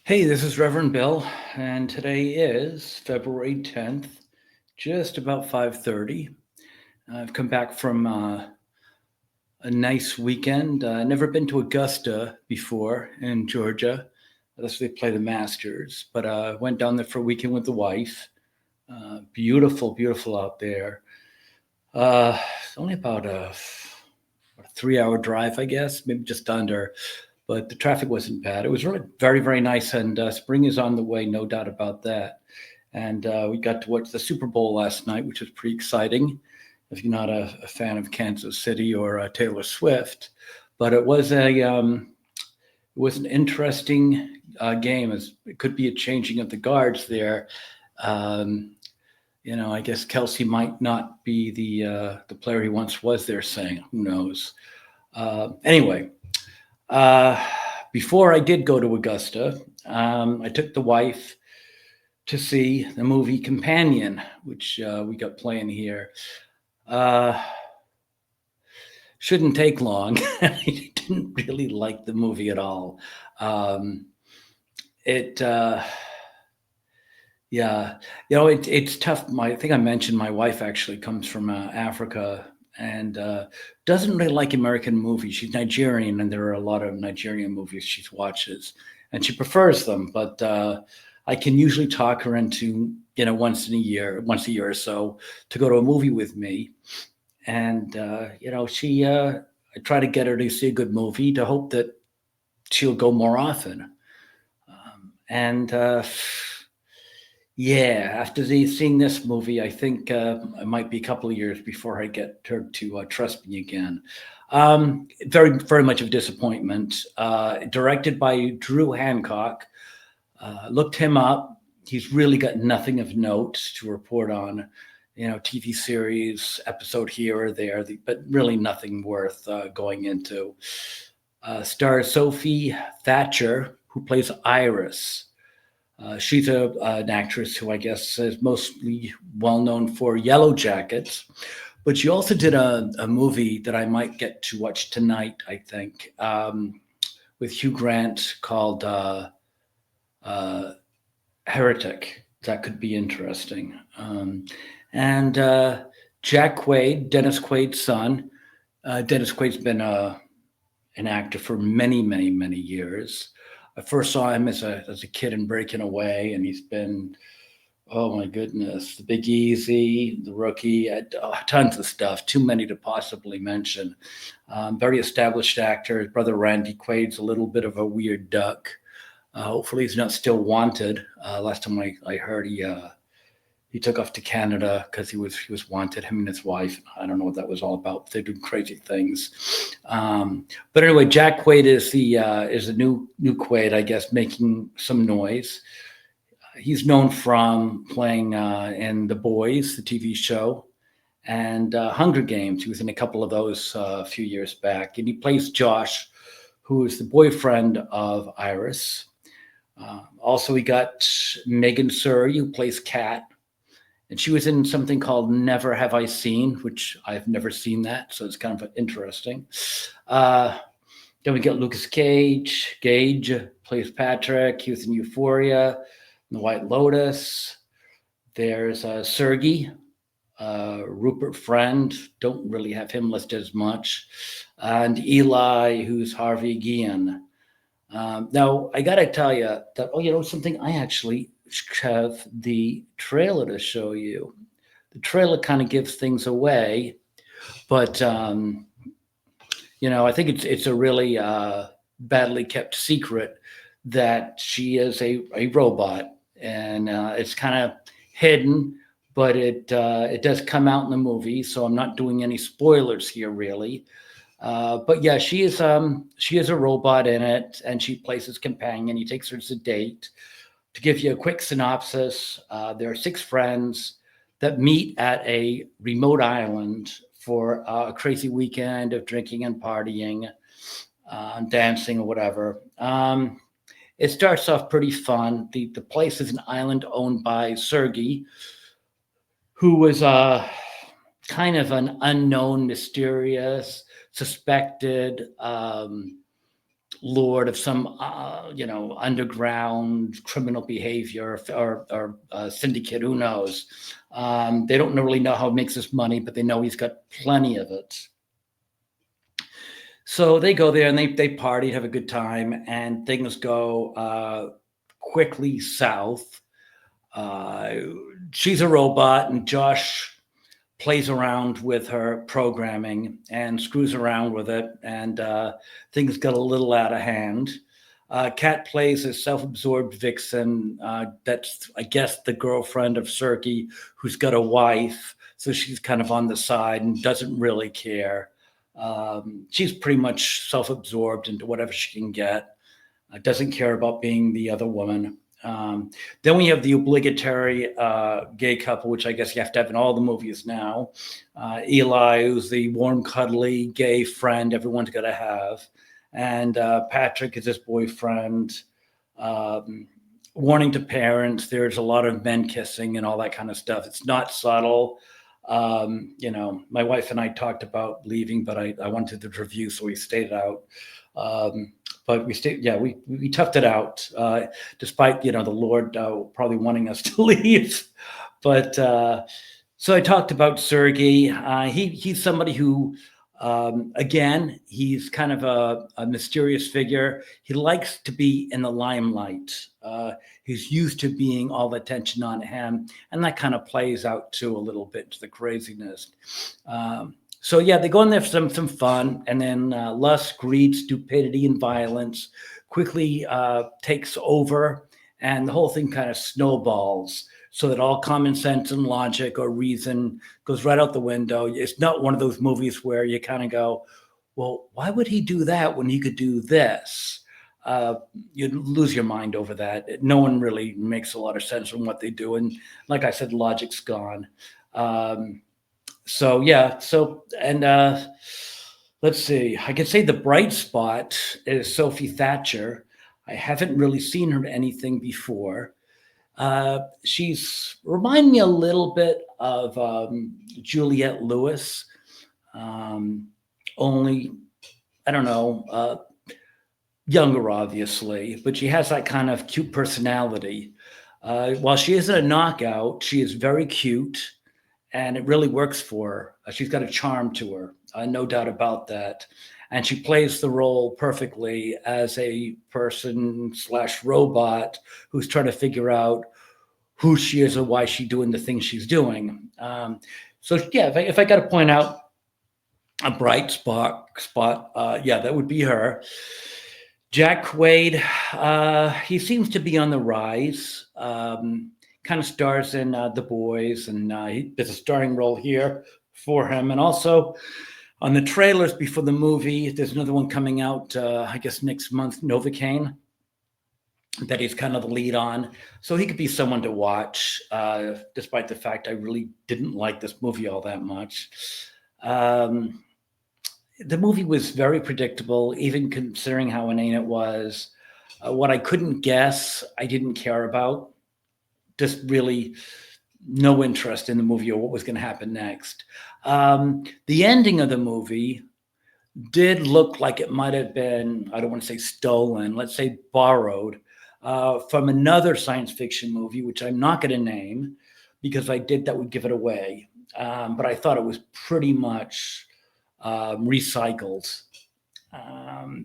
Hey, this is Reverend Bill, and today is February 10th, just about 5:30. I've come back from a nice weekend. Never been to Augusta before in Georgia. That's where they play the Masters, but went down there for a weekend with the wife. Beautiful, beautiful out there. It's only about a 3-hour drive, I guess, maybe just under, but the traffic wasn't bad. It was really very, very nice, and spring is on the way, no doubt about that. And we got to watch the Super Bowl last night, which was pretty exciting. If you're not a fan of Kansas City or Taylor Swift, but it was an interesting game. It could be a changing of the guards there. Um, I guess Kelsey might not be the player he once was. They're saying, who knows? Anyway, uh, before I did go to Augusta, I took the wife to see the movie Companion, which we got playing here. Uh, shouldn't take long. I didn't really like the movie at all. Um, it, yeah, it's tough. I think I mentioned my wife actually comes from Africa and doesn't really like American movies. She's Nigerian, and there are a lot of Nigerian movies she watches, and she prefers them. But I can usually talk her into once a year or so, to go to a movie with me. And she I try to get her to see a good movie to hope that she'll go more often. And Yeah, after seeing this movie, I think it might be a couple of years before I get her to trust me again. Very, very much of a disappointment. Directed by Drew Hancock. Looked him up. He's really got nothing of note to report on. TV series, episode here or there, but really nothing worth going into. Stars Sophie Thatcher, who plays Iris. She's an actress who I guess is mostly well known for Yellow Jackets, but she also did a movie that I might get to watch tonight, I think, with Hugh Grant called uh, Heretic. That could be interesting. And Jack Quaid, Dennis Quaid's son. Dennis Quaid's been an actor for many, many, many years. I first saw him as a kid in Breaking Away, and he's been, oh my goodness, The Big Easy, The Rookie, tons of stuff, too many to possibly mention. Very established actor. His brother Randy Quaid's a little bit of a weird duck. Hopefully, he's not still wanted. Last time I heard, he took off to Canada because he was wanted. Him and his wife. I don't know what that was all about. They're doing crazy things. But anyway, Jack Quaid is the new Quaid, I guess, making some noise. He's known from playing in The Boys, the TV show, and Hunger Games. He was in a couple of those a few years back, and he plays Josh, who is the boyfriend of Iris. Also, we got Megan Suri, who plays Kat, and she was in something called Never Have I Seen, which I've never seen that, so it's kind of interesting. Uh, then we get Lucas Cage. Gage plays Patrick. He was in Euphoria, The White Lotus. There's Sergey, Rupert Friend. Don't really have him listed as much. And Eli, who's Harvey Guillen. Now, I got to tell you that, something I actually have the trailer to show you. The trailer kind of gives things away, but I think it's a really badly kept secret that she is a robot, and it's kind of hidden, but it does come out in the movie. So I'm not doing any spoilers here, really. But yeah, she is a robot in it, and she plays his companion. He takes her as a date. To give you a quick synopsis, there are six friends that meet at a remote island for a crazy weekend of drinking and partying, dancing or whatever. It starts off pretty fun. The place is an island owned by Sergey, who was kind of an unknown, mysterious, suspected lord of some, underground criminal behavior or syndicate. Who knows? They don't really know how he makes his money, but they know he's got plenty of it. So they go there and they party, have a good time, and things go quickly south. Uh, she's a robot, and Josh plays around with her programming and screws around with it, and things got a little out of hand. Kat plays a self-absorbed vixen. That's, I guess, the girlfriend of Sergei, who's got a wife, so she's kind of on the side and doesn't really care. She's pretty much self-absorbed into whatever she can get. Doesn't care about being the other woman. Then we have the obligatory gay couple, which I guess you have to have in all the movies now. Eli, who's the warm, cuddly gay friend everyone's got to have. And Patrick is his boyfriend. Warning to parents, there's a lot of men kissing and all that kind of stuff. It's not subtle. My wife and I talked about leaving, but I wanted the review, so we stayed out. But we stayed, yeah, we toughed it out, despite, the Lord probably wanting us to leave. But so I talked about Sergei. He's somebody who, again, he's kind of a mysterious figure. He likes to be in the limelight. He's used to being all the attention on him, and that kind of plays out too a little bit to the craziness. So yeah, they go in there for some fun, and then lust, greed, stupidity, and violence quickly takes over, and the whole thing kind of snowballs, so that all common sense and logic or reason goes right out the window. It's not one of those movies where you kind of go, well, why would he do that when he could do this? You lose your mind over that. No one really makes a lot of sense from what they do, and like I said, logic's gone. So yeah, let's see. I could say the bright spot is Sophie Thatcher. I haven't really seen her in anything before. She's remind me a little bit of Juliette Lewis, only I don't know, younger obviously, but she has that kind of cute personality. While she isn't a knockout, she is very cute. And it really works for her. She's got a charm to her, no doubt about that. And she plays the role perfectly as a person/robot who's trying to figure out who she is or why she's doing the things she's doing. So yeah, if I got to point out a bright spot, yeah, that would be her. Jack Quaid, he seems to be on the rise. Kind of stars in The Boys, and there's a starring role here for him. And also on the trailers before the movie, there's another one coming out, I guess next month, Novocaine, that he's kind of the lead on. So he could be someone to watch, despite the fact I really didn't like this movie all that much. The movie was very predictable, even considering how inane it was. What I couldn't guess, I didn't care about. Just really no interest in the movie or what was going to happen next. The ending of the movie did look like it might have been, I don't want to say stolen, let's say borrowed from another science fiction movie, which I'm not going to name because that would give it away. But I thought it was pretty much recycled.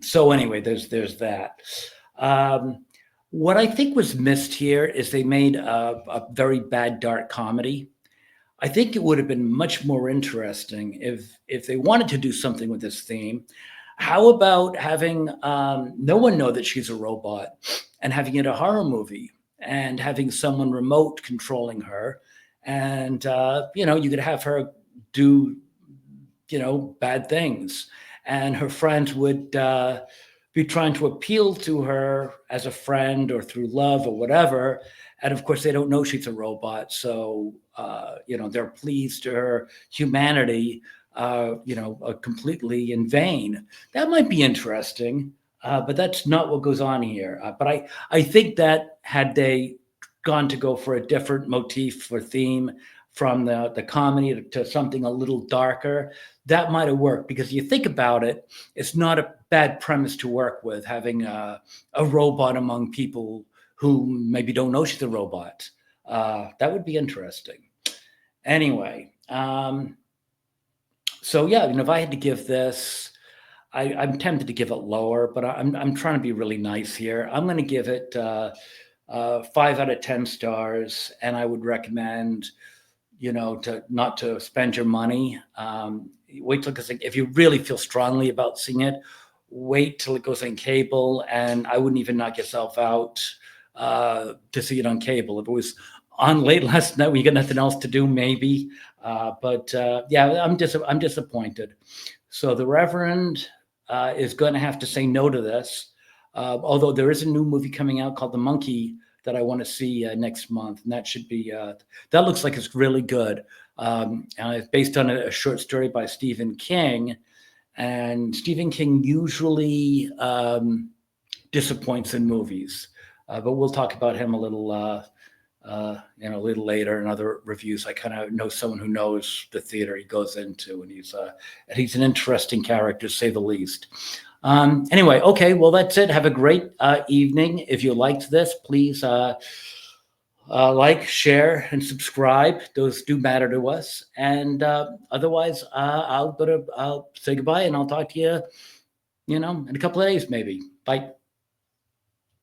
So anyway, there's that. What I think was missed here is they made a very bad dark comedy. I think it would have been much more interesting if they wanted to do something with this theme. How about having no one know that she's a robot and having it a horror movie and having someone remote controlling her, and you could have her do bad things, and her friends would be trying to appeal to her as a friend or through love or whatever. And of course, they don't know she's a robot. So, they're pleased to her humanity, completely in vain. That might be interesting, but that's not what goes on here. But I think that had they gone to go for a different motif or theme from the comedy to something a little darker, that might have worked, because you think about it, it's not a bad premise to work with, having a robot among people who maybe don't know she's a robot. That would be interesting. Anyway, so yeah, if I had to give this, I'm tempted to give it lower, but I'm trying to be really nice here. I'm going to give it 5 out of 10 stars, and I would recommend, to not to spend your money. Wait till, because if you really feel strongly about seeing it, wait till it goes on cable, and I wouldn't even knock yourself out to see it on cable. If it was on late last night, we got nothing else to do, maybe. But yeah, I'm disappointed. So the Reverend is going to have to say no to this. Although there is a new movie coming out called The Monkey that I want to see next month, and that should be that looks like it's really good. And it's based on a short story by Stephen King, and Stephen King usually disappoints in movies, but we'll talk about him a little a little later in other reviews. I kind of know someone who knows the theater he goes into, and he's an interesting character, to say the least. Anyway, okay, well, that's it. Have a great evening. If you liked this, please like, share, and subscribe. Those do matter to us. And otherwise, I'll say goodbye, and I'll talk to you, in a couple of days, maybe. Bye.